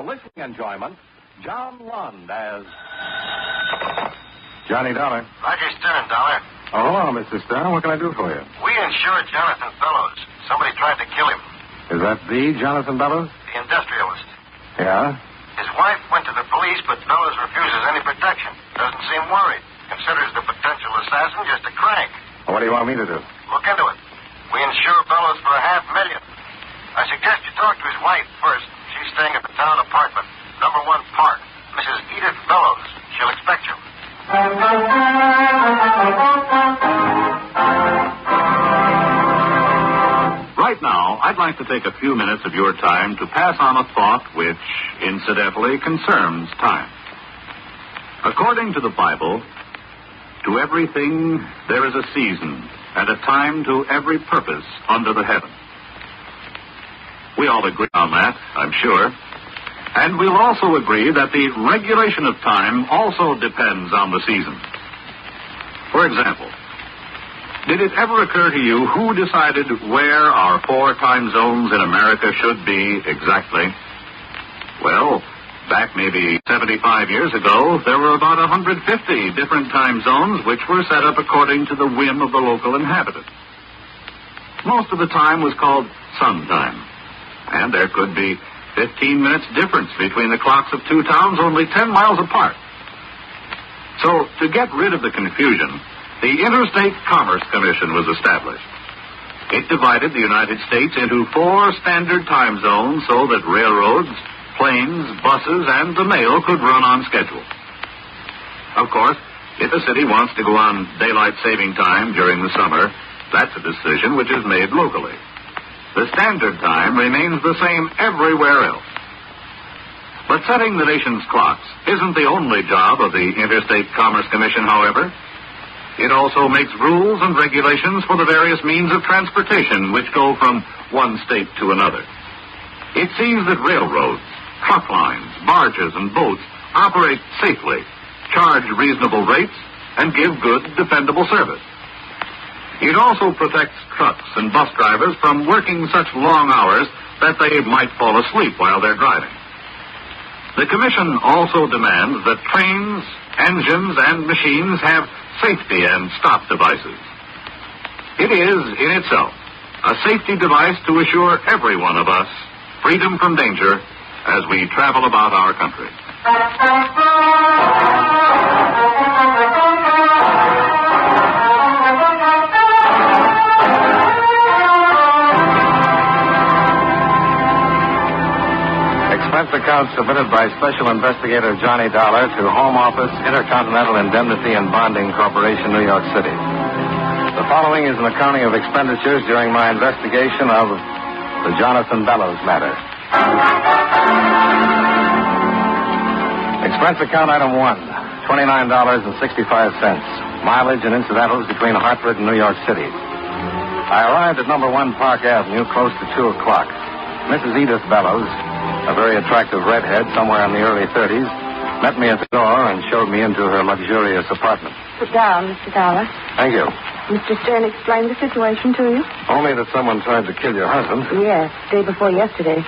your listening enjoyment, John Lund as Johnny Dollar. Roger Stern, Dollar. Oh, hello, Mr. Stern. What can I do for you? We insured Jonathan Bellows. Somebody tried to kill him. Is that the Jonathan Bellows? The industrialist. Yeah? His wife went to the police, but Bellows refuses any protection. Doesn't seem worried. Considers the potential assassin just a crank. Well, what do you want me to do? Look into it. We insure Bellows for $500,000. I suggest you talk to his wife first. She's staying at the town apartment, number 1 Park. Mrs. Edith Bellows. She'll expect you. Right now, I'd like to take a few minutes of your time to pass on a thought which, incidentally, concerns time. According to the Bible, to everything there is a season and a time to every purpose under the heaven. We all agree on that, I'm sure. And we'll also agree that the regulation of time also depends on the season. For example, did it ever occur to you who decided where our 4 time zones in America should be exactly? Well, back maybe 75 years ago, there were about 150 different time zones which were set up according to the whim of the local inhabitant. Most of the time was called sun time, and there could be 15 minutes difference between the clocks of 2 towns only 10 miles apart. So, to get rid of the confusion, the Interstate Commerce Commission was established. It divided the United States into 4 standard time zones so that railroads, planes, buses, and the mail could run on schedule. Of course, if a city wants to go on daylight saving time during the summer, that's a decision which is made locally. The standard time remains the same everywhere else. But setting the nation's clocks isn't the only job of the Interstate Commerce Commission, however. It also makes rules and regulations for the various means of transportation which go from one state to another. It sees that railroads, truck lines, barges, and boats operate safely, charge reasonable rates, and give good, dependable service. It also protects trucks and bus drivers from working such long hours that they might fall asleep while they're driving. The Commission also demands that trains, engines, and machines have safety and stop devices. It is, in itself, a safety device to assure every one of us freedom from danger as we travel about our country. Expense account submitted by Special Investigator Johnny Dollar to Home Office, Intercontinental Indemnity and Bonding Corporation, New York City. The following is an accounting of expenditures during my investigation of the Jonathan Bellows matter. Expense account item 1, $29.65. Mileage and incidentals between Hartford and New York City. I arrived at number 1 Park Avenue close to 2 o'clock. Mrs. Edith Bellows, a very attractive redhead somewhere in the early 30s, met me at the door and showed me into her luxurious apartment. Sit down, Mr. Dollar. Thank you. Mr. Stern explained the situation to you? Only that someone tried to kill your husband. Yes, day before yesterday.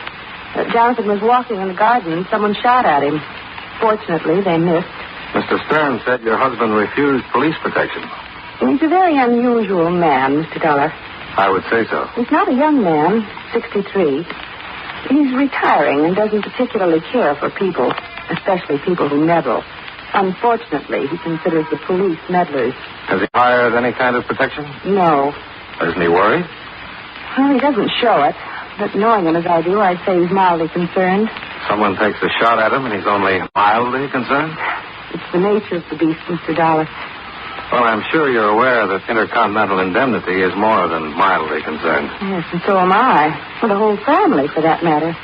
Jonathan was walking in the garden and someone shot at him. Fortunately, they missed. Mr. Stern said your husband refused police protection. He's a very unusual man, Mr. Dollar. I would say so. He's not a young man, 63. He's retiring and doesn't particularly care for people, especially people who meddle. Unfortunately, he considers the police meddlers. Has he hired any kind of protection? No. Isn't he worried? Well, he doesn't show it, but knowing him as I do, I'd say he's mildly concerned. Someone takes a shot at him and he's only mildly concerned? It's the nature of the beast, Mr. Dollar. Well, I'm sure you're aware that Intercontinental Indemnity is more than mildly concerned. Yes, and so am I. Well, the whole family, for that matter.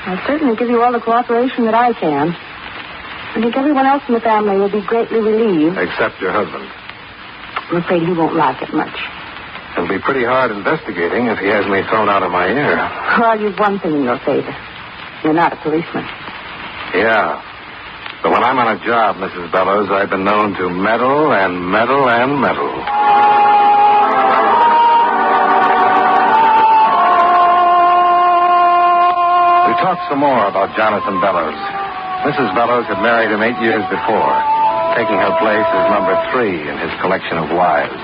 I'll certainly give you all the cooperation that I can. I think everyone else in the family will be greatly relieved. Except your husband. I'm afraid he won't like it much. It'll be pretty hard investigating if he has me thrown out of my ear. Well, you've one thing in your favor. You're not a policeman. Yeah. But when I'm on a job, Mrs. Bellows, I've been known to meddle and meddle and meddle. We talked some more about Jonathan Bellows. Mrs. Bellows had married him 8 years before, taking her place as number 3 in his collection of wives.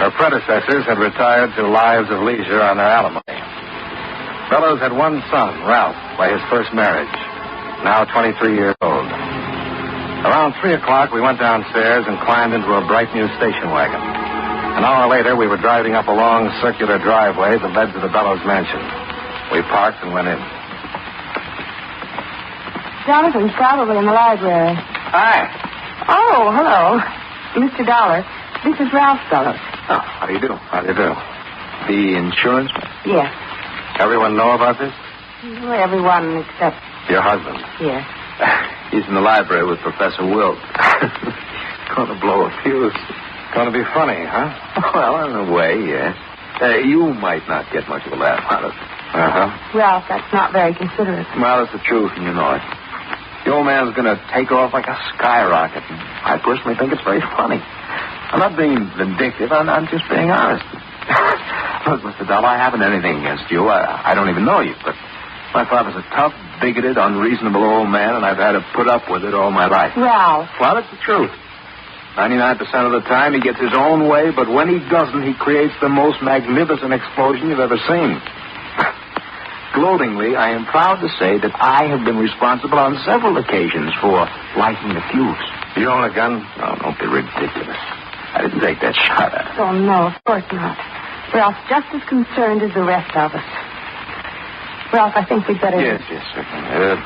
Her predecessors had retired to lives of leisure on their alimony. Bellows had one son, Ralph, by his first marriage, now 23 years old. Around 3 o'clock, we went downstairs and climbed into a bright new station wagon. An hour later, we were driving up a long circular driveway that led to the Bellows mansion. We parked and went in. Jonathan's probably in the library. Hi. Oh, hello. Mr. Dollar, this is Ralph Bellows. Oh, how do you do? How do you do? The insurance? Yes. Everyone know about this? Well, everyone except... Your husband? Yes. He's in the library with Professor Wilt. Gonna blow a fuse. Gonna be funny, huh? Well, in a way, yes. You might not get much of a laugh out of it. Uh-huh. Ralph, that's not very considerate. Well, it's the truth, and you know it. The old man's going to take off like a skyrocket. And I personally think it's very funny. I'm not being vindictive. I'm just being honest. Look, Mr. Dollar, I haven't anything against you. I don't even know you, but my father's a tough, bigoted, unreasonable old man, and I've had to put up with it all my life. Ralph. Well, it's the truth. 99% of the time, he gets his own way, but when he doesn't, he creates the most magnificent explosion you've ever seen. Gloatingly, I am proud to say that I have been responsible on several occasions for lighting the fuse. You own a gun? Oh, don't be ridiculous. I didn't take that shot at him. Oh, no, of course not. Ralph's just as concerned as the rest of us. Ralph, I think we'd better... Yes, certainly.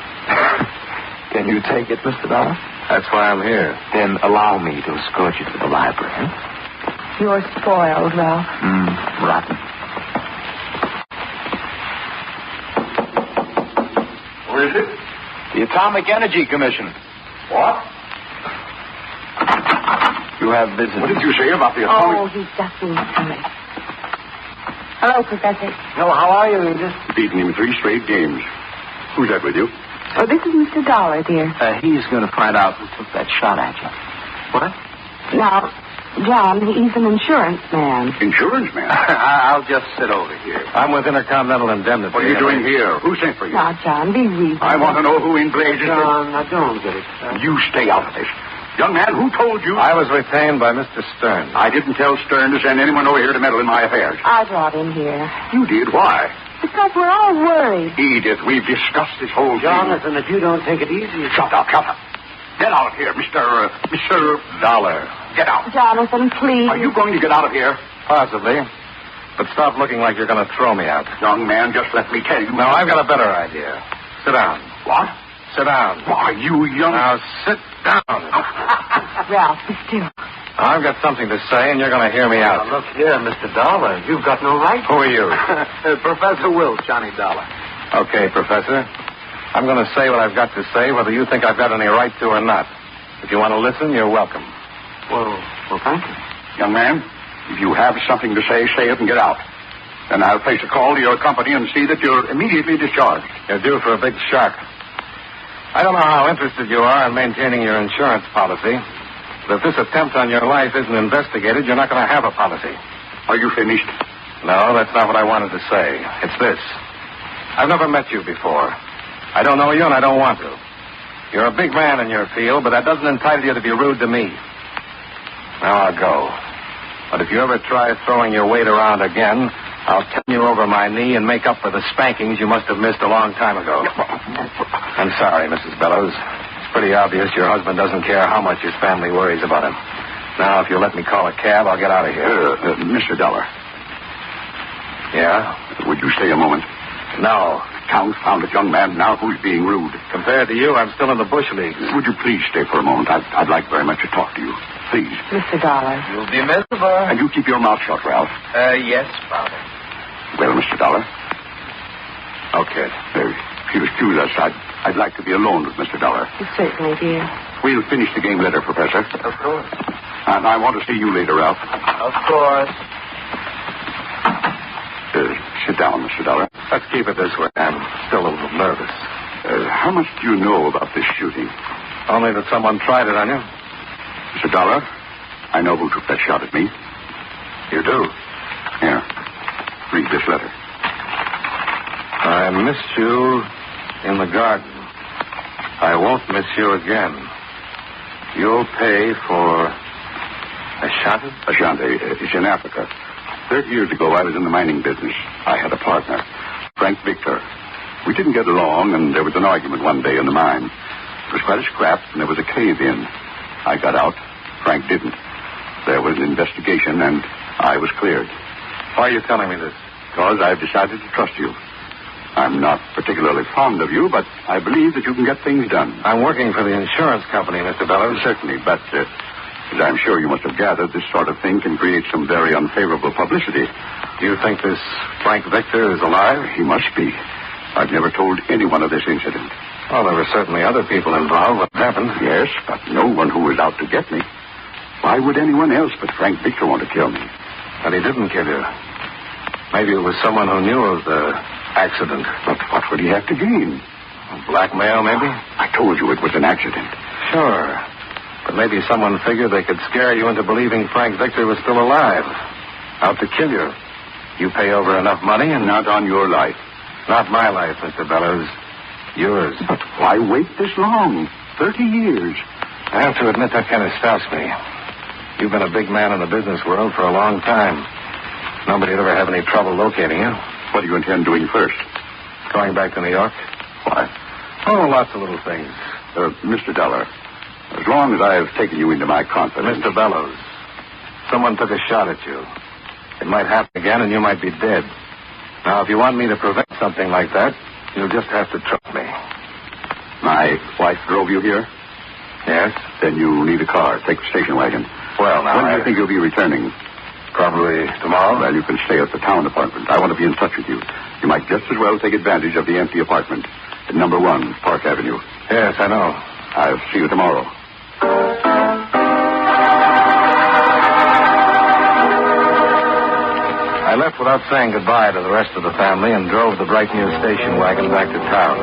Can you take it, Mr. Dollar? That's why I'm here. Then allow me to escort you to the library. Huh? You're spoiled, Ralph. Rotten. Who is it? The Atomic Energy Commission. What? You have visitors. What did you say about the atomic... Oh, he's just in coming. Hello, Professor. No, how are you, Edith? Beaten him 3 straight games. Who's that with you? Oh, this is Mr. Dollar, dear. He's going to find out who took that shot at you. What? Now, John, he's an insurance man. Insurance man? I'll just sit over here. I'm with Intercontinental Indemnity. What are you doing here? Who sent for you? Now, John, be reasonable. I want to know who in blazes... John, I don't get it. You stay out of this. Young man, who told you... I was retained by Mr. Stern. I didn't tell Stern to send anyone over here to meddle in my affairs. I brought him here. You did? Why? Because we're all worried. Edith, we've discussed this whole thing. Jonathan, if you don't take it easy... Shut up. Get out of here, Mr. Dollar. Get out. Jonathan, please. Are you going to get out of here? Possibly. But stop looking like you're going to throw me out. Young man, just let me tell you. No, I've got a better idea. Sit down. What? Sit down. Why, you young... Now, sit down. Ralph, be still. I've got something to say, and you're going to hear me out. Look here, Mr. Dollar. You've got no right. Who are you? Professor Wilt, Johnny Dollar. Okay, Professor. I'm going to say what I've got to say, whether you think I've got any right to or not. If you want to listen, you're welcome. Well, thank you. Young man, if you have something to say it and get out. Then I'll place a call to your company and see that you're immediately discharged. You're due for a big shock. I don't know how interested you are in maintaining your insurance policy, but if this attempt on your life isn't investigated, you're not going to have a policy. Are you finished? No, that's not what I wanted to say. It's this. I've never met you before. I don't know you, and I don't want to. You're a big man in your field, but that doesn't entitle you to be rude to me. Now I'll go. But if you ever try throwing your weight around again, I'll turn you over my knee and make up for the spankings you must have missed a long time ago. I'm sorry, Mrs. Bellows. It's pretty obvious your husband doesn't care how much his family worries about him. Now, if you'll let me call a cab, I'll get out of here. Mr. Dollar. Yeah? Would you stay a moment? No. Confounded young man, now who's being rude? Compared to you, I'm still in the bush leagues. Would you please stay for a moment? I'd like very much to talk to you. Please. Mr. Dollar. You'll be miserable. And you keep your mouth shut, Ralph. Yes, Father. Well, Mr. Dollar. Okay. If you'll excuse us, I'd like to be alone with Mr. Dollar. Certainly, dear. We'll finish the game later, Professor. Of course. And I want to see you later, Ralph. Of course. Sit down, Mr. Dollar. Let's keep it this way. I'm still a little nervous. How much do you know about this shooting? Only that someone tried it on you. Mr. Dollar, I know who took that shot at me. You do? Here. Read this letter. I missed you in the garden. I won't miss you again. You'll pay for Ashanti? Ashanti. It's in Africa. 30 years ago, I was in the mining business. I had a partner, Frank Victor. We didn't get along, and there was an argument one day in the mine. It was quite a scrap, and there was a cave-in. I got out. Frank didn't. There was an investigation, and I was cleared. Why are you telling me this? Because I've decided to trust you. I'm not particularly fond of you, but I believe that you can get things done. I'm working for the insurance company, Mr. Bellows. Certainly, but as I'm sure you must have gathered, this sort of thing can create some very unfavorable publicity. Do you think this Frank Victor is alive? He must be. I've never told anyone of this incident. Well, there were certainly other people involved. What happened? Yes, but no one who was out to get me. Why would anyone else but Frank Victor want to kill me? And he didn't kill you. Maybe it was someone who knew of the accident. But what would he have to gain? Blackmail, maybe? I told you it was an accident. Sure. But maybe someone figured they could scare you into believing Frank Victor was still alive. Out to kill you. You pay over enough money and... Not on your life. Not my life, Mr. Bellows. Yours. But why wait this long? 30 years. I have to admit that kind of stops me. You've been a big man in the business world for a long time. Nobody'd ever have any trouble locating you. What do you intend doing first? Going back to New York? Why? Oh, lots of little things. Mr. Dollar, as long as I have taken you into my confidence... Mr. Bellows, someone took a shot at you. It might happen again and you might be dead. Now, if you want me to prevent something like that, you'll just have to trust me. My wife drove you here? Yes? Then you need a car. Take the station wagon. Well, now, when do you think you'll be returning? Probably tomorrow. Well, you can stay at the town apartment. I want to be in touch with you. You might just as well take advantage of the empty apartment at number 1, Park Avenue. Yes, I know. I'll see you tomorrow. I left without saying goodbye to the rest of the family and drove the bright new station wagon back to town.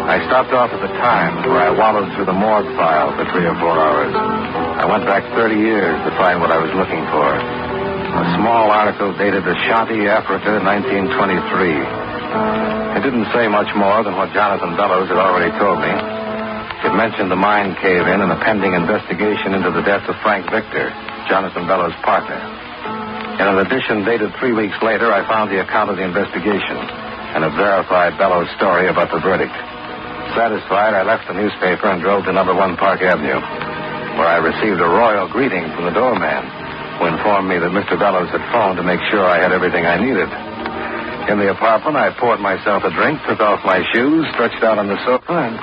I stopped off at the Times, where I wallowed through the morgue file for 3 or 4 hours. I went back 30 years to find what I was looking for. A small article dated Ashanti, Africa, 1923. It didn't say much more than what Jonathan Bellows had already told me. It mentioned the mine cave-in and a pending investigation into the death of Frank Victor, Jonathan Bellows' partner. In an edition dated 3 weeks later, I found the account of the investigation, and it verified Bellows' story about the verdict. Satisfied, I left the newspaper and drove to number 1 Park Avenue, where I received a royal greeting from the doorman, who informed me that Mr. Bellows had phoned to make sure I had everything I needed. In the apartment, I poured myself a drink, took off my shoes, stretched out on the sofa, and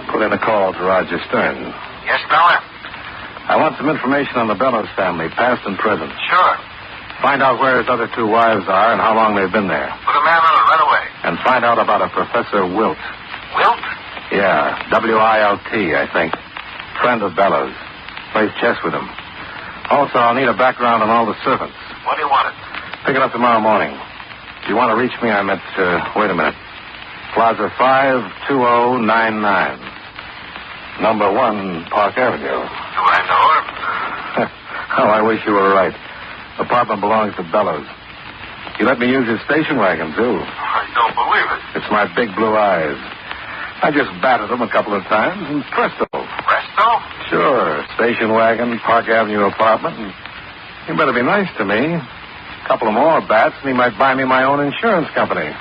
put in a call to Roger Stern. Yes, Dollar? I want some information on the Bellows family, past and present. Sure. Find out where his other 2 wives are and how long they've been there. Put a man on it right away. And find out about a Professor Wilt. Wilt? Yeah, W-I-L-T, I think. Friend of Bellows. Plays chess with him. Also, I'll need a background on all the servants. What do you want it? Pick it up tomorrow morning. If you want to reach me, I'm at, wait a minute. Plaza 52099. Number 1, Park Avenue. Do I know her? Oh, I wish you were right. Apartment belongs to Bellows. You let me use his station wagon, too. I don't believe it. It's my big blue eyes. I just batted them a couple of times, and presto. Presto? Sure. Station wagon, Park Avenue apartment, and he better be nice to me. A couple of more bats, and he might buy me my own insurance company.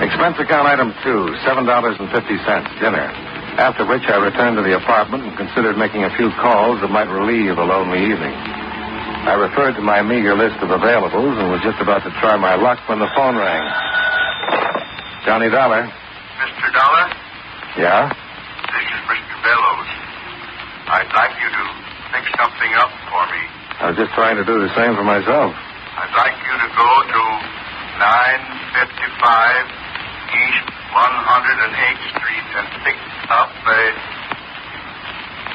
Expense account item 2, $7.50, dinner. After which I returned to the apartment and considered making a few calls that might relieve a lonely evening. I referred to my meager list of availables and was just about to try my luck when the phone rang. Johnny Dollar. Mr. Dollar? Yeah? This is Mr. Bellows. I'd like you to fix something up for me. I was just trying to do the same for myself. I'd like you to go to 955 East 108th Street and pick up a...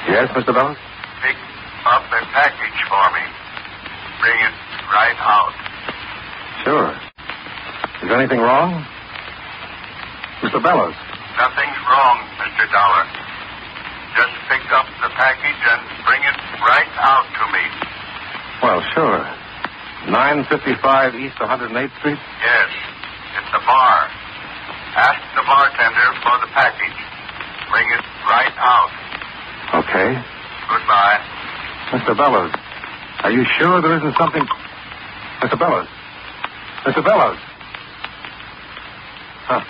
Yes, Mr. Bellows? Pick up a package for me. Bring it right out. Sure. Is anything wrong? Mr. Bellows? Nothing's wrong, Mr. Dollar. Just pick up the package and bring it right out to me. Well, sure. 955 East 108th Street? Yes. It's the bar. Ask the bartender for the package. Bring it right out. Okay. Goodbye. Mr. Bellows, are you sure there isn't something... Mr. Bellows. Mr. Bellows. Huh.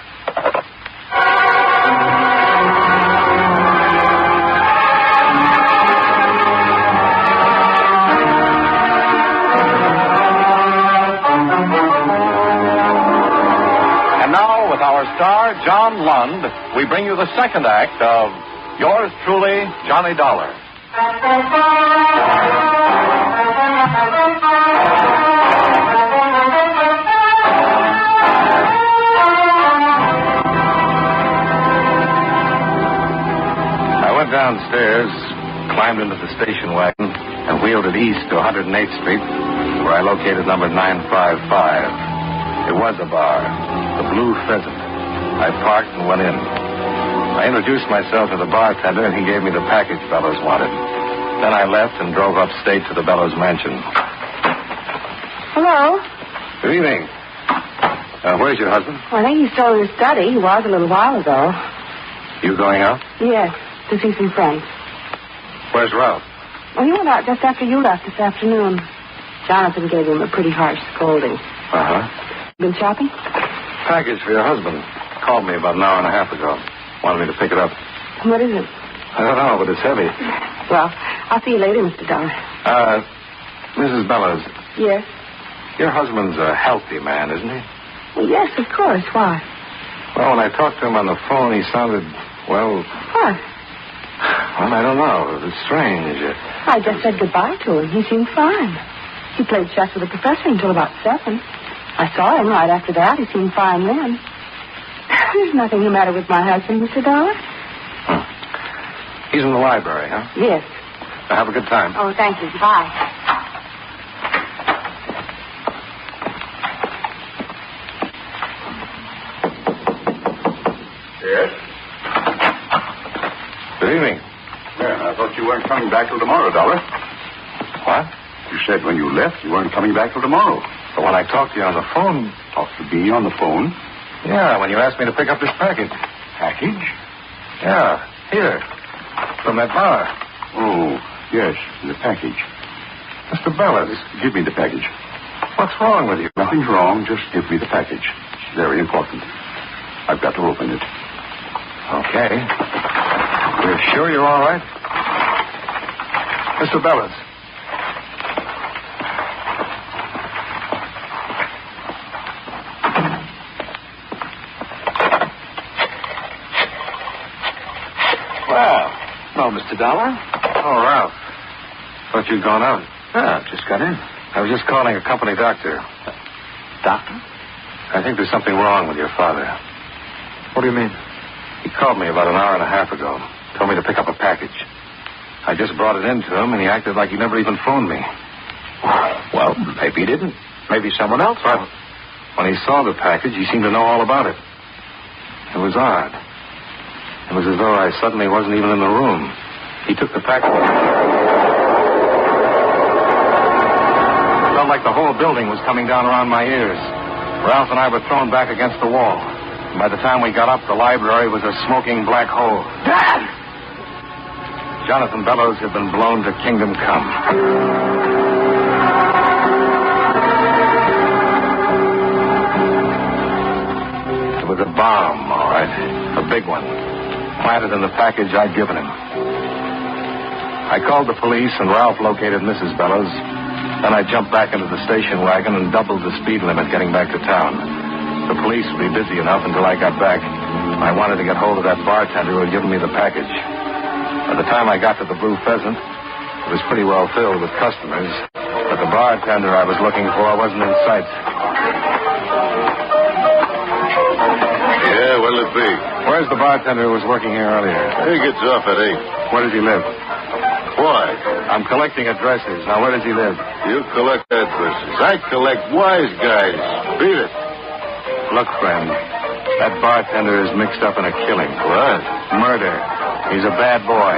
And now, with our star, John Lund, we bring you the second act of Yours Truly, Johnny Dollar. I went downstairs, climbed into the station wagon, and wheeled it east to 108th Street, where I located number 955. It was a bar, the Blue Pheasant. I parked and went in. I introduced myself to the bartender, and he gave me the package Bellows wanted. Then I left and drove upstate to the Bellows mansion. Hello? Good evening. Where's your husband? Well, I think he's still in his study. He was a little while ago. You going out? Yes, to see some friends. Where's Ralph? Well, he went out just after you left this afternoon. Jonathan gave him a pretty harsh scolding. Uh-huh. Been shopping? Package for your husband. Called me about an hour and a half ago. Wanted me to pick it up. What is it? I don't know, but it's heavy. Well, I'll see you later, Mr. Dollar. Mrs. Bellows, Yes? your husband's a healthy man, isn't he? Well, yes, of course. Why? Well, when I talked to him on the phone, he sounded, well... What? Well, I don't know. It was strange. I just said goodbye to him. He seemed fine. He played chess with the professor until about 7. I saw him right after that. He seemed fine then. There's nothing the matter with my husband, Mr. Dollar. He's in the library, huh? Yes. Have a good time. Oh, thank you. Goodbye. Yes? Good evening. Yeah, I thought you weren't coming back till tomorrow, Dollar. What? You said when you left you weren't coming back till tomorrow. But when I talked to you on the phone... Talked to me on the phone? Yeah, when you asked me to pick up this package. Package? Yeah, here. From that bar. Oh, yes, the package. Mr. Bellows. Give me the package. What's wrong with you? Nothing's wrong. Just give me the package. It's very important. I've got to open it. Okay. You're sure you're all right? Mr. Bellows. Well, no, Mr. Dollar. Oh, Ralph. Thought you'd gone out. Yeah, just got in. I was just calling a company doctor. Doctor? I think there's something wrong with your father. What do you mean? He called me about an hour and a half ago. Told me to pick up a package. I just brought it in to him, and he acted like he never even phoned me. Well, maybe he didn't. Maybe someone else. But when he saw the package, he seemed to know all about it. It was odd. It was as though I suddenly wasn't even in the room. He took the package. It felt like the whole building was coming down around my ears. Ralph and I were thrown back against the wall. And by the time we got up, the library was a smoking black hole. Dad! Jonathan Bellows had been blown to kingdom come. It was a bomb, all right. A big one. Planted in the package I'd given him. I called the police, and Ralph located Mrs. Bellows. Then I jumped back into the station wagon and doubled the speed limit getting back to town. The police would be busy enough until I got back. I wanted to get hold of that bartender who had given me the package. By the time I got to the Blue Pheasant, it was pretty well filled with customers, but the bartender I was looking for wasn't in sight. Yeah, what'll it be? Where's the bartender who was working here earlier? He gets off at 8. Where does he live? Why? I'm collecting addresses. Now, where does he live? You collect addresses. I collect wise guys. Beat it. Look, friend, that bartender is mixed up in a killing. What? Murder. He's a bad boy.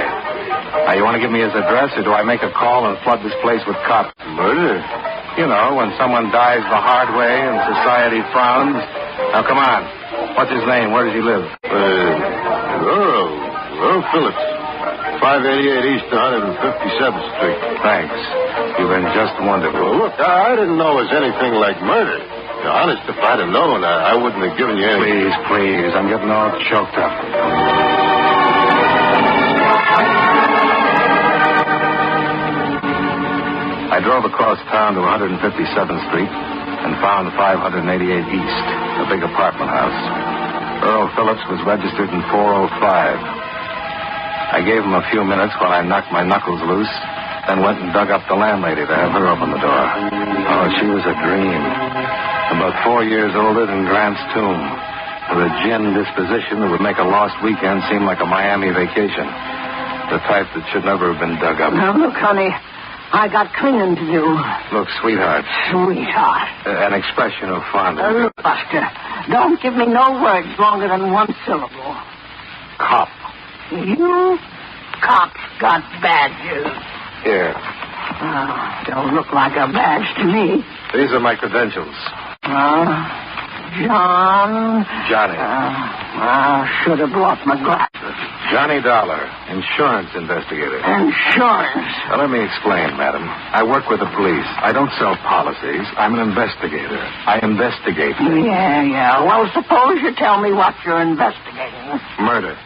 Now, you want to give me his address, or do I make a call and flood this place with cops? Murder? You know, when someone dies the hard way and society frowns. Now, come on. What's his name? Where does he live? Earl Phillips. 588 East 157th Street. Thanks. You've been just wonderful. Well, look, I didn't know it was anything like murder. Honest, if I'd have known, I wouldn't have given you any... Please. I'm getting all choked up. I drove across town to 157th Street and found 588 East, a big apartment house. Earl Phillips was registered in 405. I gave him a few minutes while I knocked my knuckles loose, then went and dug up the landlady to have her open the door. Oh, she was a dream. About 4 years older than Grant's tomb, with a gin disposition that would make a lost weekend seem like a Miami vacation. The type that should never have been dug up. Now, look, honey, I got clinging to you. Look, sweetheart. Sweetheart. An expression of fondness. Look, Buster, don't give me no words longer than one syllable. Cop. You cops got badges. Here. Don't look like a badge to me. These are my credentials. John. Johnny. I should have brought my glasses. Johnny Dollar, insurance investigator. Insurance? Now, let me explain, madam. I work with the police. I don't sell policies. I'm an investigator. I investigate things. Yeah. Well, suppose you tell me what you're investigating. Murder.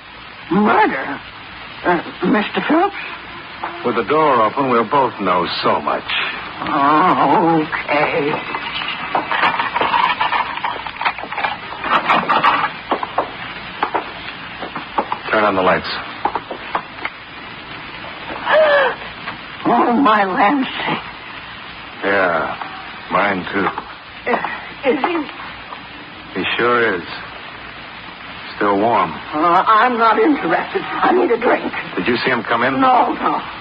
Murder? Mr. Phillips? With the door open, we'll both know so much. Oh, okay. Turn on the lights. Oh, my land's sick. Yeah, mine too. Is he? He sure is. Still warm. I'm not interested. I need a drink. Did you see him come in? No.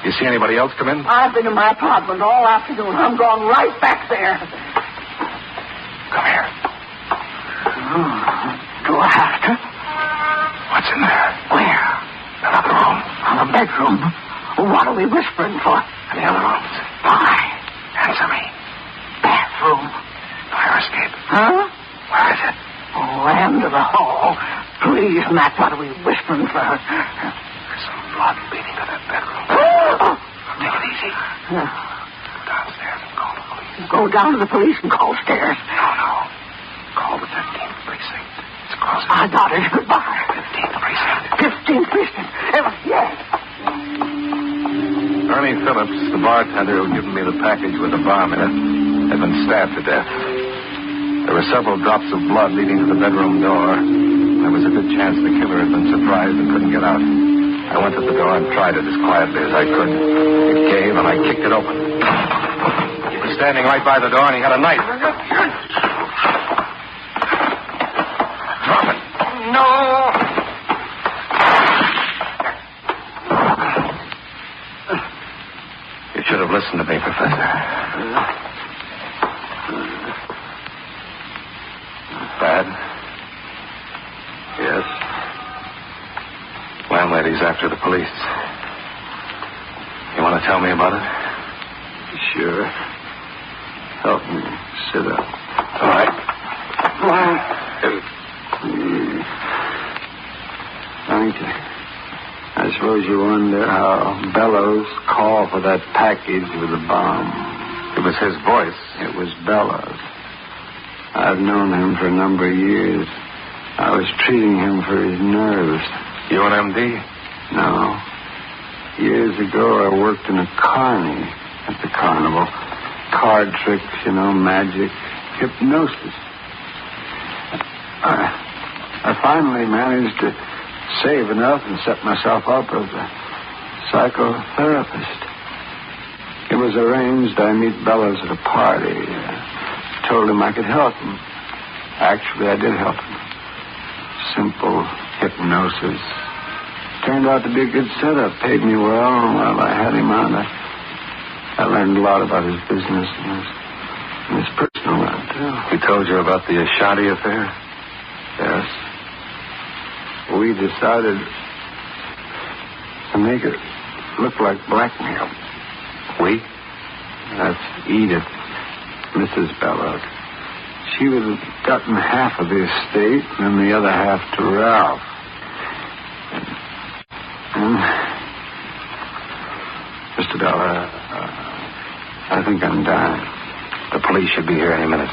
You see anybody else come in? I've been in my apartment all afternoon. I'm going right back there. Come here. Do I have to? What's in there? Where? Another room. A bedroom. What are we whispering for? In the other rooms. Why? Answer me. Bathroom. Fire escape. Huh? Where is it? Oh, end of the hall. Please, Matt, what are we whispering for? There's some blood leading to that bedroom. Take it easy. Go downstairs and call the police. Go down to the police and call stairs. No. Call the 15th precinct. It's closer. I got it. Goodbye. 15th precinct. 15th precinct. Yes. Ernie Phillips, the bartender who'd given me the package with the bomb in it, had been stabbed to death. There were several drops of blood leading to the bedroom door. There was a good chance the killer had been surprised and couldn't get out. I went to the door and tried it as quietly as I could. It gave, and I kicked it open. He was standing right by the door, and he had a knife. Drop it. No. You should have listened to me, Professor. Bad? Yes. Landlady's after the police. You want to tell me about it? Sure. Help me sit up. All right. Thank you. I suppose you wonder how Bellows called for that package with the bomb. It was his voice. It was Bellows. I've known him for a number of years. I was treating him for his nerves. You an MD? No. Years ago, I worked in a carny at the carnival. Card tricks, magic, hypnosis. I finally managed to save enough and set myself up as a psychotherapist. It was arranged I meet Bellows at a party. Told him I could help him. Actually, I did help him. Simple hypnosis. Turned out to be a good setup. Paid me well, and while I had him on, I learned a lot about his business and his personal life, too. He told you about the Ashanti affair? Yes. We decided to make it look like blackmail. We? That's Edith. Mrs. Bellows. She would have gotten half of the estate and the other half to Ralph. And Mr. Bellows, I think I'm dying. The police should be here any minute.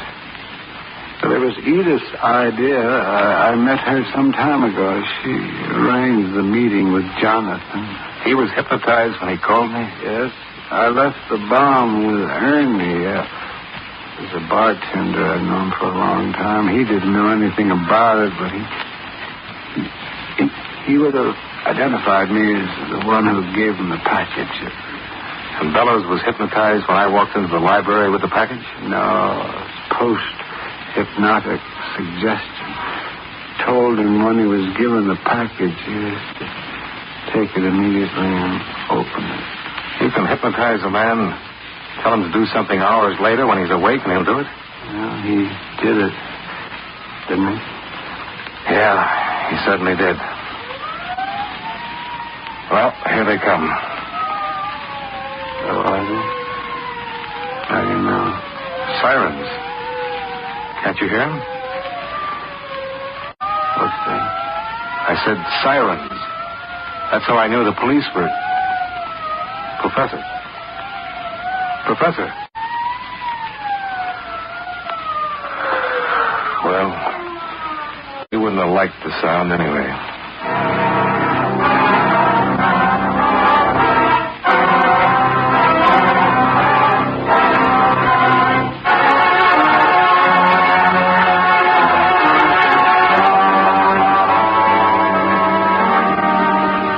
Well, it was Edith's idea. I met her some time ago. She arranged the meeting with Jonathan. He was hypnotized when he called me? Yes. I left the bomb with Ernie. As a bartender I'd known for a long time. He didn't know anything about it, but he would have identified me as the one who gave him the package. And Bellows was hypnotized when I walked into the library with the package? No, post-hypnotic suggestion. Told him when he was given the package, he was to take it immediately and open it. You can hypnotize a man, tell him to do something hours later when he's awake, and he'll do it? Well, he did it, didn't he? Yeah, he certainly did. Well, here they come. Oh, are they? How do you know? Sirens. Can't you hear them? What's that? I said sirens. That's how I knew the police were... Professor. Well, he wouldn't have liked the sound anyway.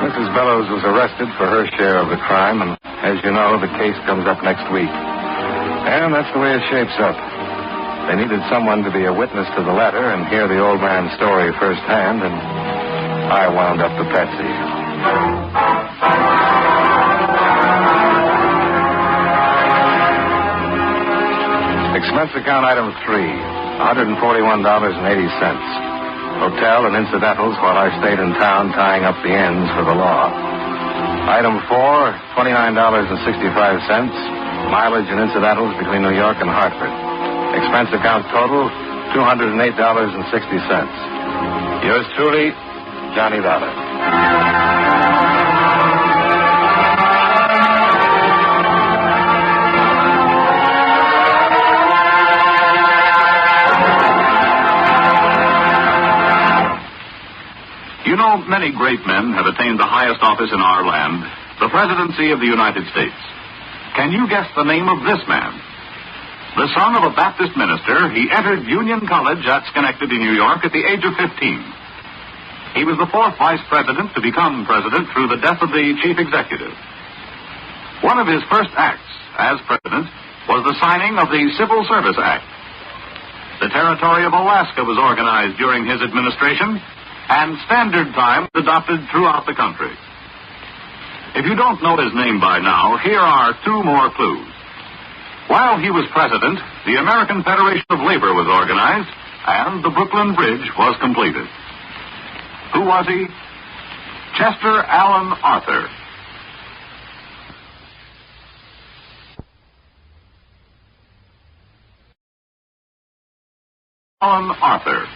Mrs. Bellows was arrested for her share of the crime, and as you know, the case comes up next week. And that's the way it shapes up. They needed someone to be a witness to the letter and hear the old man's story firsthand, and I wound up the patsy. Expense account item 3, $141.80. Hotel and incidentals while I stayed in town tying up the ends for the law. Item 4, $29.65. Mileage and incidentals between New York and Hartford. Expense account total, $208.60. Yours truly, Johnny Dollar. You know, many great men have attained the highest office in our land, the presidency of the United States. Can you guess the name of this man? The son of a Baptist minister, he entered Union College at Schenectady, New York, at the age of 15. He was the fourth vice president to become president through the death of the chief executive. One of his first acts as president was the signing of the Civil Service Act. The territory of Alaska was organized during his administration, and standard time was adopted throughout the country. If you don't know his name by now, here are 2 more clues. While he was president, the American Federation of Labor was organized, and the Brooklyn Bridge was completed. Who was he? Chester Allen Arthur. Allen Arthur.